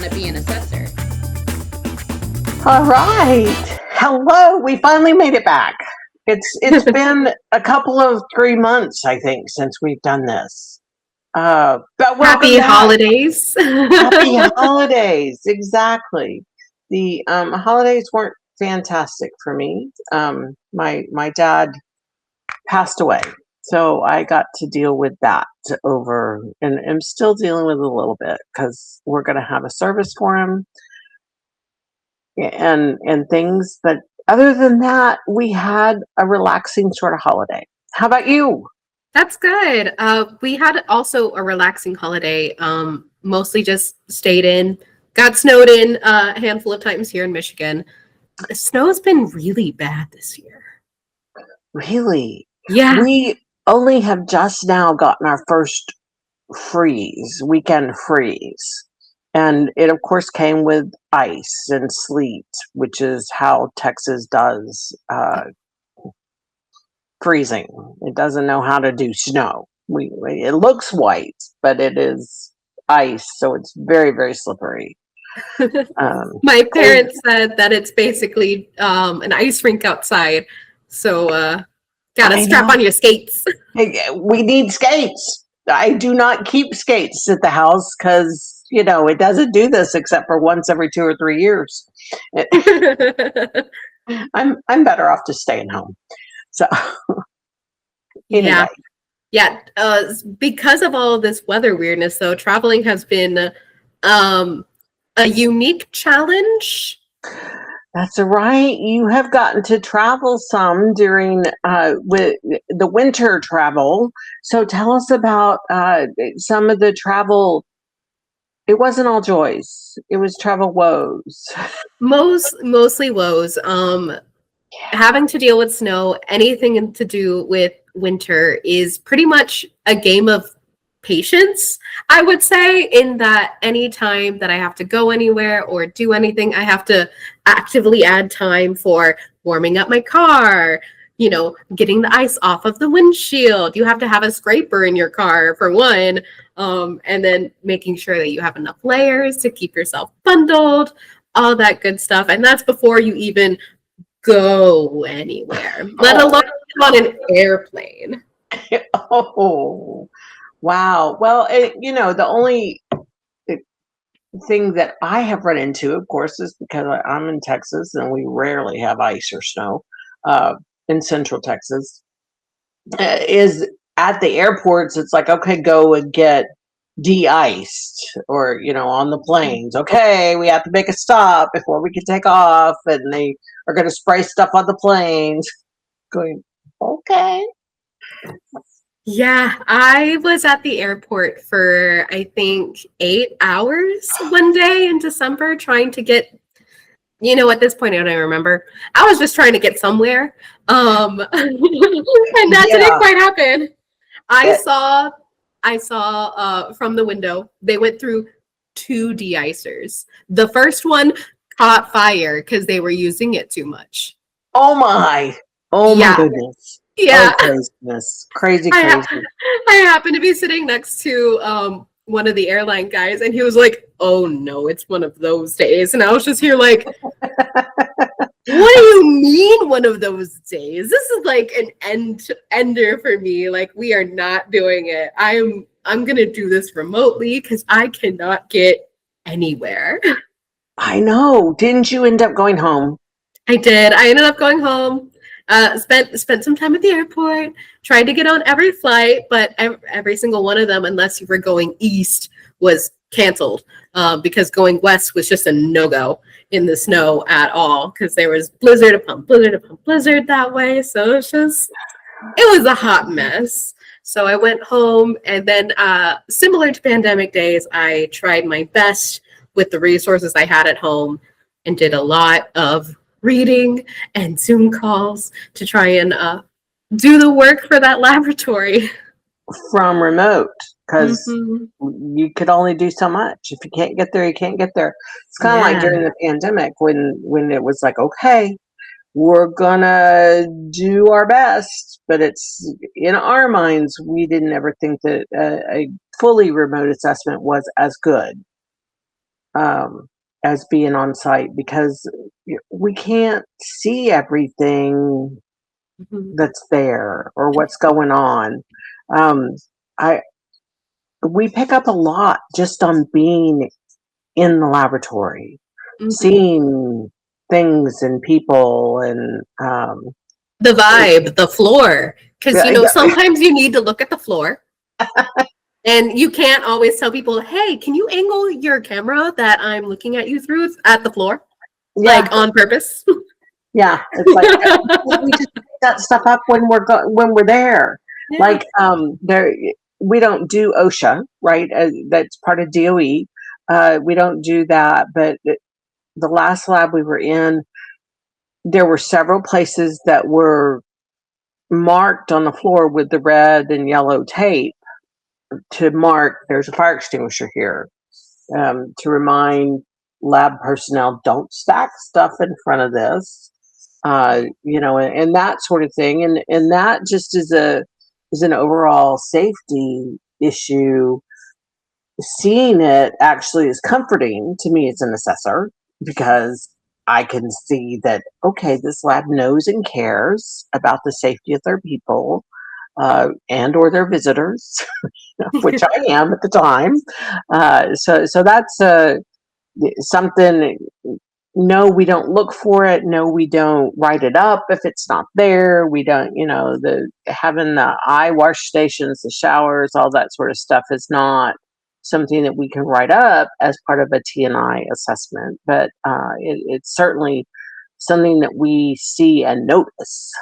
want to be an assessor. All right. Hello. We finally made it back. It's been a couple of 3 months, I think, since we've done this. But welcome Happy back. holidays. Happy holidays. Exactly. The holidays weren't fantastic for me. My dad passed away, so I got to deal with that over, and I'm still dealing with it a little bit because we're going to have a service for him and things. But other than that, we had a relaxing sort of holiday. How about you? That's good. We had also a relaxing holiday. Mostly just stayed in, got snowed in a handful of times here in Michigan. The snow's been really bad this year. Really? Yeah. We only have just now gotten our first weekend freeze. And it, of course, came with ice and sleet, which is how Texas does freezing. It doesn't know how to do snow. It looks white, but it is ice, so it's very, very slippery. My parents said that it's basically an ice rink outside. So gotta strap on your skates. We need skates. I do not keep skates at the house because, it doesn't do this except for once every 2 or 3 years. I'm better off just staying home. So anyway. Yeah. Because of all of this weather weirdness, though, traveling has been a unique challenge. That's right. You have gotten to travel some during with the winter travel. So tell us about some of the travel. It wasn't all joys. It was travel woes. Mostly woes. Having to deal with snow, anything to do with winter is pretty much a game of patience, I would say, in that any time that I have to go anywhere or do anything, I have to actively add time for warming up my car, getting the ice off of the windshield. You have to have a scraper in your car for one, and then making sure that you have enough layers to keep yourself bundled, all that good stuff. And that's before you even go anywhere, let alone on an airplane. Oh, wow. Well, the only thing that I have run into, of course, is because I'm in Texas and we rarely have ice or snow in Central Texas, is at the airports. It's like, okay, go and get de-iced, or on the planes. Okay, we have to make a stop before we can take off, and they are going to spray stuff on the planes. Going, okay. Yeah, I was at the airport for, I think, 8 hours one day in December trying to get, at this point, I don't remember. I was just trying to get somewhere. And that didn't quite happen. I saw from the window, they went through 2 de-icers. The first one caught fire because they were using it too much. Oh my goodness. Yeah. Oh, crazy. I happened to be sitting next to one of the airline guys, and he was like, "Oh no, it's one of those days." And I was just here like, "What do you mean one of those days? This is like an ender for me. Like, we are not doing it. I'm gonna do this remotely because I cannot get anywhere." I know. Didn't you end up going home? I did. I ended up going home. Spent some time at the airport, tried to get on every flight, but every single one of them, unless you were going east, was canceled because going west was just a no-go in the snow at all because there was blizzard upon blizzard that way. So it was a hot mess. So I went home, and then similar to pandemic days, I tried my best with the resources I had at home and did a lot of reading and Zoom calls to try and do the work for that laboratory. From remote, because you could only do so much. If you can't get there, you can't get there. It's kind of like during the pandemic when it was like, okay, we're gonna do our best, but it's in our minds, we didn't ever think that a fully remote assessment was as good. as being on site because we can't see everything Mhm. that's there or what's going on. Um, I we pick up a lot just on being in the laboratory, Mhm. seeing things and people, and The vibe, the floor. Because, yeah, sometimes you need to look at the floor. And you can't always tell people, hey, can you angle your camera that I'm looking at you through at the floor? yeah, Like on purpose? yeah. It's like we just pick that stuff up when when we're there. Yeah. Like there, we don't do OSHA, right? That's part of DOE. We don't do that, but the last lab we were in, there were several places that were marked on the floor with the red and yellow tape to mark there's a fire extinguisher here, to remind lab personnel don't stack stuff in front of this, and that sort of thing, and that just is an overall safety issue. Seeing it actually is comforting to me as an assessor because I can see that, okay, this lab knows and cares about the safety of their people, and or their visitors, which I am at the time. So that's something. No, we don't look for it. No, we don't write it up if it's not there. We don't, the having the eye wash stations, the showers, all that sort of stuff is not something that we can write up as part of a TNI assessment. But it's certainly something that we see and notice.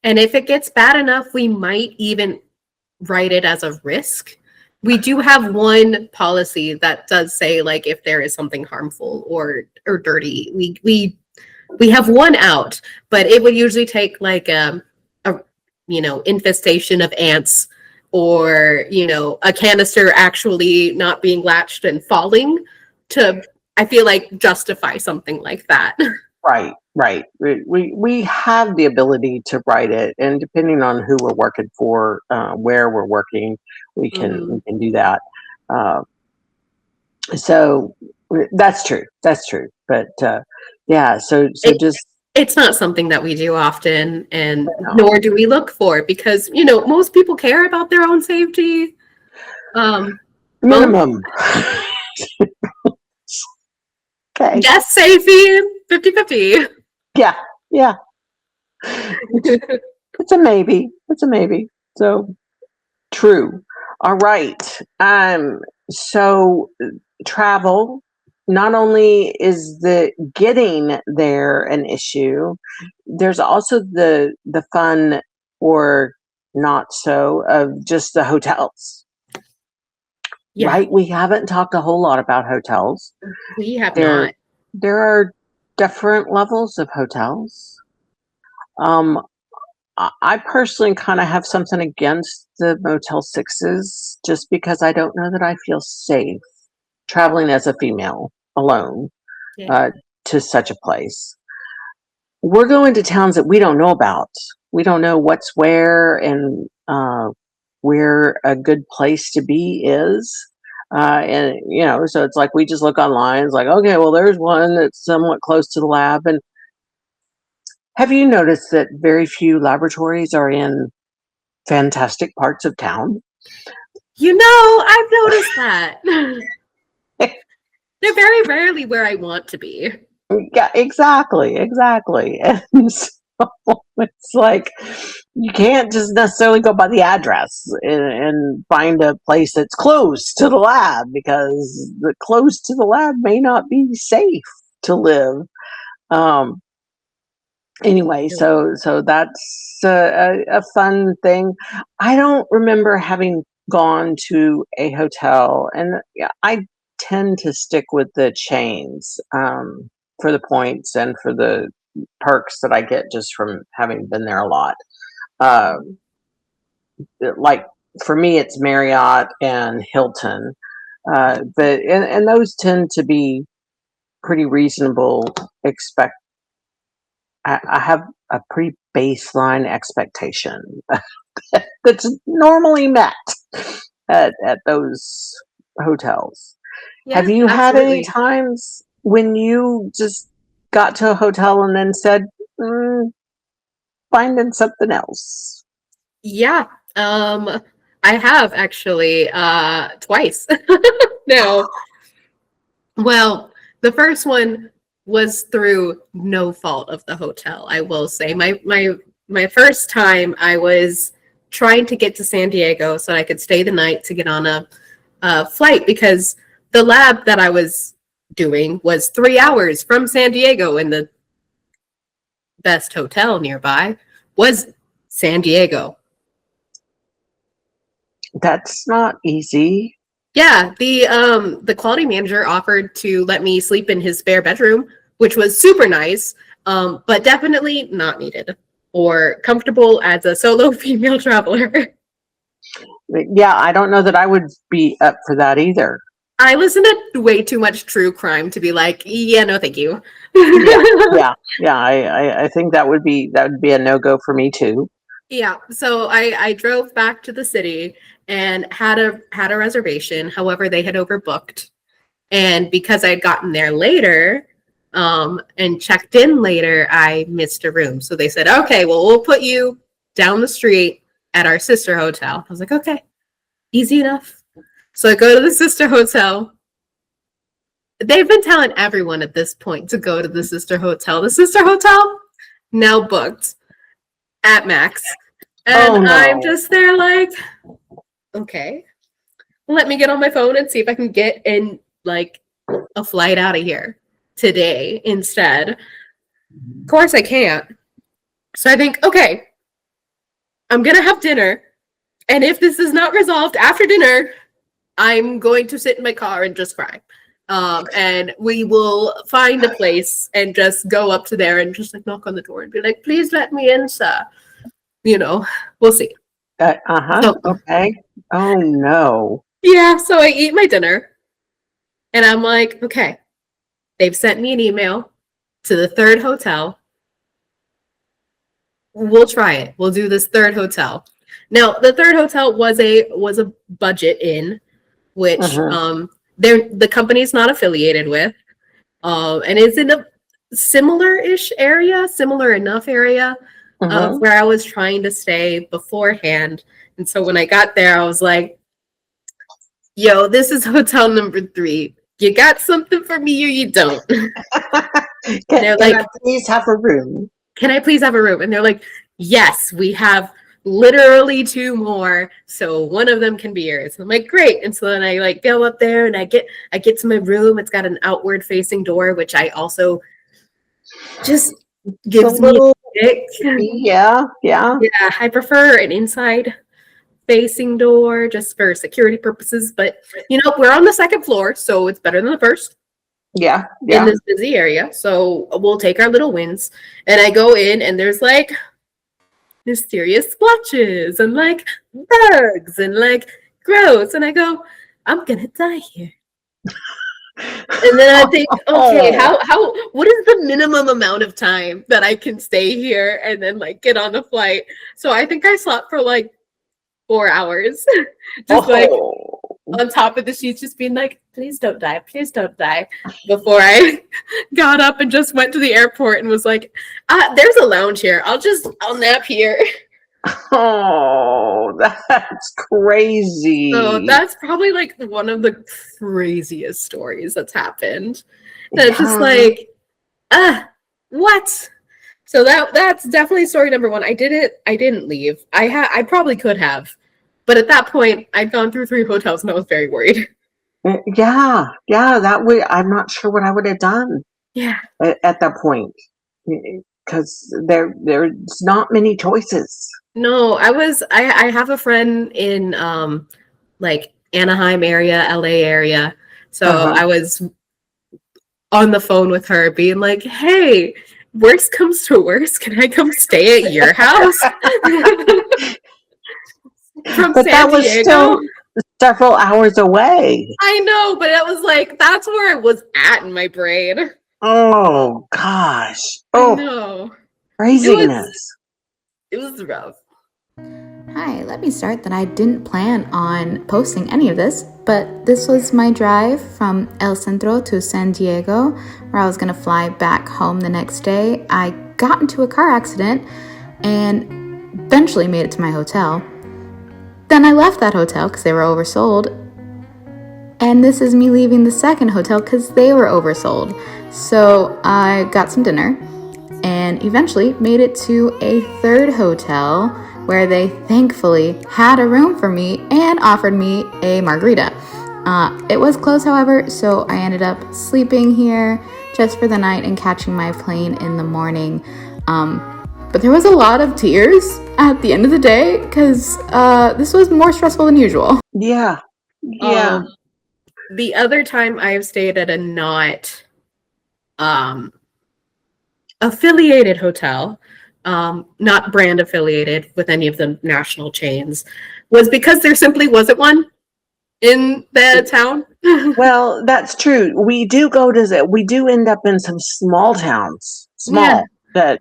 And if it gets bad enough, we might even write it as a risk. We do have one policy that does say, like, if there is something harmful or dirty, we have one out, but it would usually take like a infestation of ants, or a canister actually not being latched and falling to, I feel like, justify something like that. Right, right. We have the ability to write it, and depending on who we're working for, where we're working, we Mhm. can do that. Uh, so that's true. That's true. But yeah, so It, just it's not something that we do often, and no, nor do we look for, because most people care about their own safety. Most minimum. Okay. guest safety 50/50. Yeah, yeah. It's a maybe. It's a maybe. So true. All right. So travel, not only is the getting there an issue, there's also the fun or not so of just the hotels, Yeah, right? We haven't talked a whole lot about hotels. we have There not. there are different levels of hotels. Um, I personally kind of have something against the Motel Sixes just because I don't know that I feel safe traveling as a female alone, Yeah. uh, to such a place. We're going to towns that we don't know about. We don't know what's where and where a good place to be is. And so it's like we just look online. It's like, okay, well, there's one that's somewhat close to the lab. And have you noticed that very few laboratories are in fantastic parts of town? I've noticed that. They're very rarely where I want to be. Yeah, exactly, exactly. And so it's like you can't just necessarily go by the address and find a place that's close to the lab because the close to the lab may not be safe to live. Um, anyway, so that's a fun thing. I don't remember having gone to a hotel, and yeah, I tend to stick with the chains, for the points and for the perks that I get just from having been there a lot. Um, like for me, it's Marriott and Hilton, but and those tend to be pretty reasonable. I have a pretty baseline expectation that's normally met at those hotels. Yeah, Have you had any absolutely. times when you just got to a hotel and then said, mm, finding something else? Yeah. I have actually twice. No. Well, the first one was through no fault of the hotel, I will say. My first time I was trying to get to San Diego so I could stay the night to get on a flight because the lab that I was doing was 3 hours from San Diego, and the best hotel nearby was San Diego. That's not easy. Yeah, the quality manager offered to let me sleep in his spare bedroom, which was super nice, but definitely not needed or comfortable as a solo female traveler. Yeah, I don't know that I would be up for that either. I listen to way too much true crime to be like, yeah, no, thank you. Yeah, yeah, yeah. I think that would be a no-go for me too. Yeah, so I drove back to the city and had a reservation. However, they had overbooked, and because I had gotten there later, and checked in later, I missed a room. So they said, okay, well, we'll put you down the street at our sister hotel. I was like, okay, easy enough. So I go to the sister hotel. They've been telling everyone at this point to go to the sister hotel. The sister hotel now booked at max. And Oh I'm no. just there like, okay, let me get on my phone and see if I can get in like a flight out of here today instead. Of course I can't. So I think, okay, I'm going to have dinner. And if this is not resolved after dinner, I'm going to sit in my car and just cry. And we will find a place and just go up to there and just like knock on the door and be like, please let me in, sir. You know, we'll see. Uh-huh. So, Okay. Oh no. yeah, so I eat my dinner and I'm like, okay, they've sent me an email to the third hotel. We'll try it. We'll do this third hotel. Now, the third hotel was a budget inn, which Uh-huh. the company's not affiliated with, and is in a similar-ish area, similar enough area of Uh-huh. where I was trying to stay beforehand. And so when I got there, I was like, "Yo, this is hotel number 3. You got something for me or you don't?" And they're Can I like, please have a room? can I please have a room? And they're like, yes, we have literally 2 more. So one of them can be yours. I'm like, great. And so then I like go up there and I get to my room. It's got an outward facing door, which I also just It's a gives me little, a ick. yeah, yeah, Yeah, I prefer an inside facing door just for security purposes. But you know, we're on the second floor, so it's better than the first yeah, in yeah. this busy area. So we'll take our little wins. And I go in and there's like mysterious splotches and like bugs and like gross. And I go, I'm gonna die here. And then I think, okay, Oh, what is the minimum amount of time that I can stay here and then like get on a flight? So I think I slept for like 4 hours, just like oh. on top of the sheets, just being like, please don't die. Before I got up and just went to the airport and was like, there's a lounge here. I'll nap here. Oh, that's So crazy. that's probably like one of the craziest stories that's happened. And it's just Yeah. like, what? So that's definitely story number 1. I didn't leave. I probably could have. But at that point, I'd gone through 3 hotels and I was very worried. Yeah, yeah, that would, I'm not sure what I would have done Yeah. at that point because there's not many choices. No, I have a friend in like Anaheim area, LA area. So Uh-huh. I was on the phone with her being like, "Hey, worst comes to worst, can I come stay at your house?" From But San that was Diego. still several hours away. I know, but it was like that's where I was at in my brain. Oh gosh. I Oh, know. It was craziness. it was rough. Hi, let me start that I didn't plan on posting any of this, but this was my drive from El Centro to San Diego, where I was going to fly back home the next day. I got into a car accident and eventually made it to my hotel. Then I left that hotel because they were oversold. And this is me leaving the second hotel because they were oversold. So I got some dinner and eventually made it to a third hotel where they thankfully had a room for me and offered me a margarita. It was closed, however, so I ended up sleeping here just for the night and catching my plane in the morning. But there was a lot of tears at the end of the day because this was more stressful than usual. Yeah. The other time I've stayed at a not affiliated hotel, not brand affiliated with any of the national chains, was because there simply wasn't one in the town. Well, that's true. We do end up in some small towns, that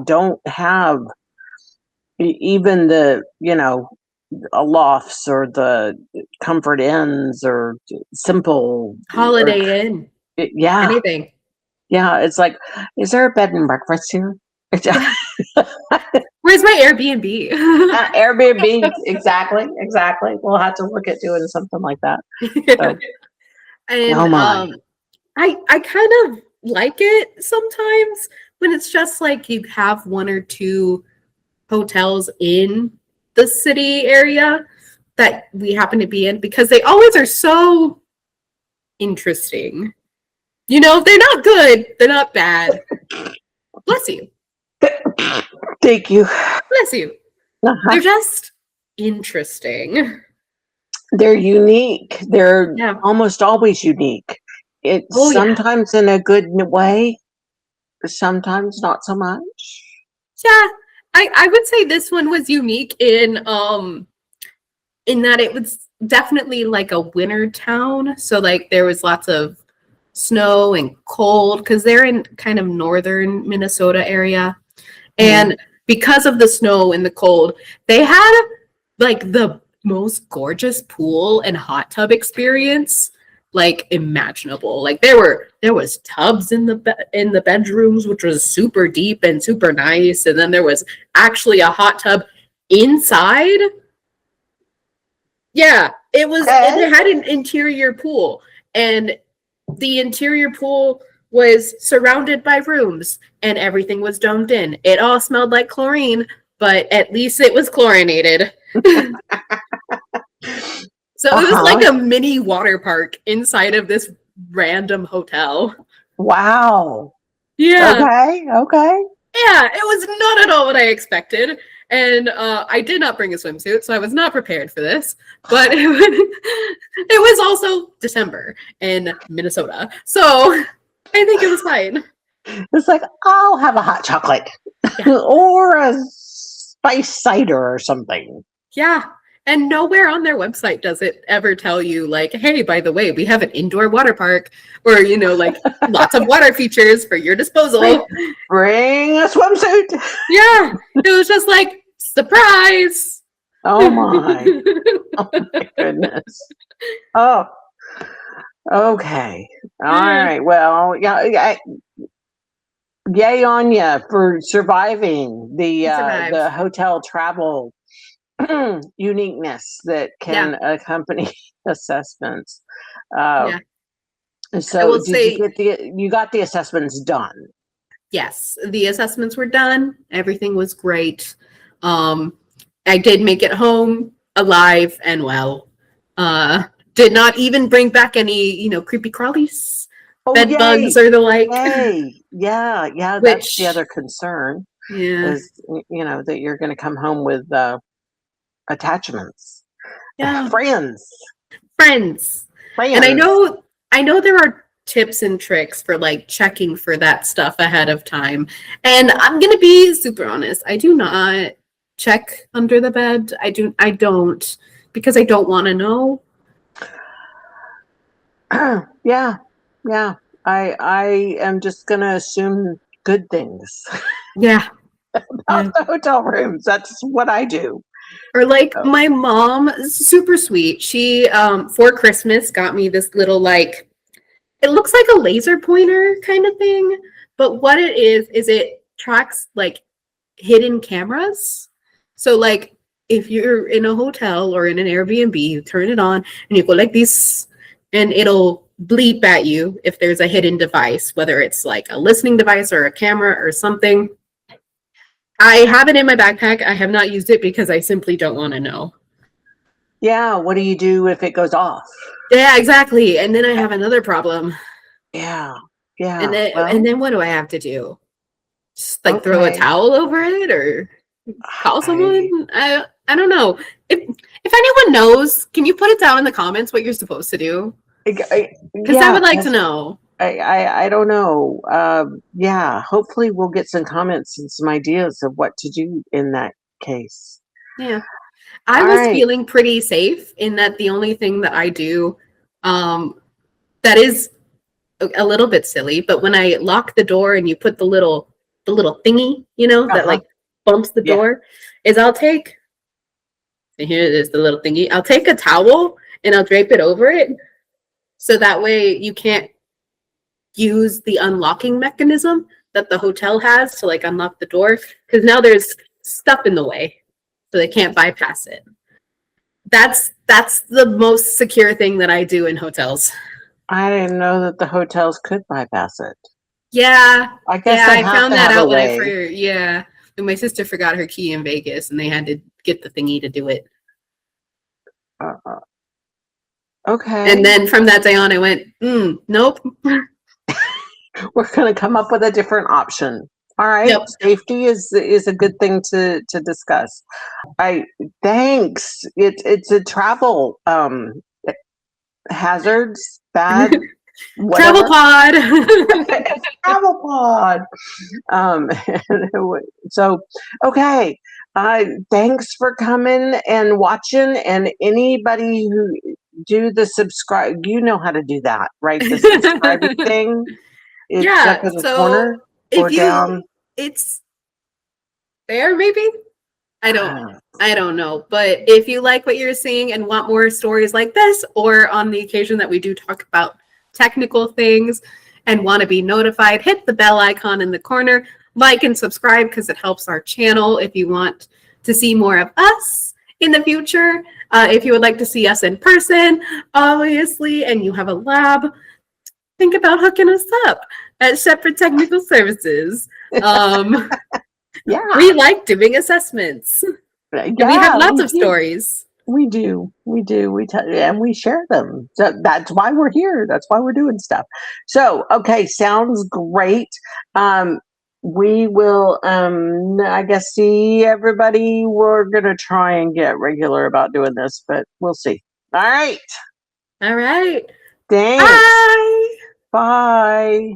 don't have even the, lofts or the comfort inns or simple Holiday Inn. Yeah. Anything. Yeah. It's like, is there a bed and breakfast here? Where's my Airbnb? Airbnb. Exactly. We'll have to look at doing something like that. So. And Oh my. I kind of like it sometimes when it's just like you have one or two hotels in the city area that we happen to be in, because they always are so interesting. They're not good, they're not bad. Bless you. Thank you. Bless you. They're just interesting. They're unique. They're almost always unique. It's sometimes in a good way, sometimes not so much. Yeah, I would say this one was unique in that it was definitely like a winter town. So like there was lots of snow and cold because they're in kind of northern Minnesota area. And because of the snow and the cold, they had like the most gorgeous pool and hot tub experience like imaginable. Like there was tubs in the bedrooms, which was super deep and super nice, and then there was actually a hot tub inside. Yeah, it had an interior pool, and the interior pool was surrounded by rooms and everything was domed in. It all smelled like chlorine, but at least it was chlorinated. So it was like a mini water park inside of this random hotel. Wow. Yeah. Okay. Yeah, it was not at all what I expected. And I did not bring a swimsuit, so I was not prepared for this. But it was also December in Minnesota. So I think it was fine. It's like, I'll have a hot chocolate or a spice cider or something. Yeah. And nowhere on their website does it ever tell you, like, hey, by the way, we have an indoor water park or, like lots of water features for your disposal. Bring a swimsuit. Yeah. It was just like, surprise. Oh my. Oh my goodness. Oh. Okay. All right. Well, yeah. Yay on you for surviving the hotel travel uniqueness that can accompany assessments. So you got the assessments done? Yes, the assessments were done. Everything was great. I did make it home alive and well. Did not even bring back any, creepy crawlies, bed bugs or the like. Yeah. That's the other concern. Yeah. Is, that you're going to come home with attachments. Yeah. Friends. And I know there are tips and tricks for like checking for that stuff ahead of time. And I'm going to be super honest. I do not check under the bed. I don't because I don't want to know. Yeah. I am just going to assume good things. Yeah. About the hotel rooms. That's what I do. Or like Oh. my mom, super sweet. She for Christmas got me this little like, it looks like a laser pointer kind of thing, but what it is it tracks like hidden cameras. So like if you're in a hotel or in an Airbnb, you turn it on and you go like this, and it'll bleep at you if there's a hidden device, whether it's like a listening device or a camera or something. I have it in my backpack. I have not used it because I simply don't want to know. Yeah, what do you do if it goes off? Yeah, exactly. And then I have another problem. Yeah, yeah. And then what do I have to do? Just like throw a towel over it or call someone? I don't know. If anyone knows, can you put it down in the comments what you're supposed to do? Because I would like to know. I don't know. Yeah, hopefully we'll get some comments and some ideas of what to do in that case. Yeah. I was feeling pretty safe in that the only thing that I do that is a little bit silly, but when I lock the door and you put the little thingy, that like bumps the door, is I'll take, and here it is, the little thingy. I'll take a towel and I'll drape it over it. So that way you can't use the unlocking mechanism that the hotel has to like unlock the door. Because now there's stuff in the way. So they can't bypass it. That's the most secure thing that I do in hotels. I didn't know that the hotels could bypass it. Yeah. I guess I found that out when my sister forgot her key in Vegas and they had to get the thingy to do it. Okay. And then from that day on, I went, nope. We're going to come up with a different option. All right. Yep. Safety is a good thing to discuss. Thanks. It's a travel hazards, bad. Travel pod. Travel pod. So, okay. Thanks for coming and watching. And anybody who do the subscribe, you know how to do that, right? The subscribing thing. It's up in the corner or down. It's there, maybe. I don't know. But if you like what you're seeing and want more stories like this, or on the occasion that we do talk about technical things and want to be notified, hit the bell icon in the corner, like and subscribe because it helps our channel. If you want to see more of us in the future, if you would like to see us in person, obviously, and you have a lab, think about hooking us up at Shepherd Technical Services. We like doing assessments. We have lots of stories. We do. We tell you, and we share them. So that's why we're here. That's why we're doing stuff. So, okay, sounds great. We will, I guess, see everybody. We're gonna try and get regular about doing this, but we'll see. All right. All right. Thanks. Bye. Bye.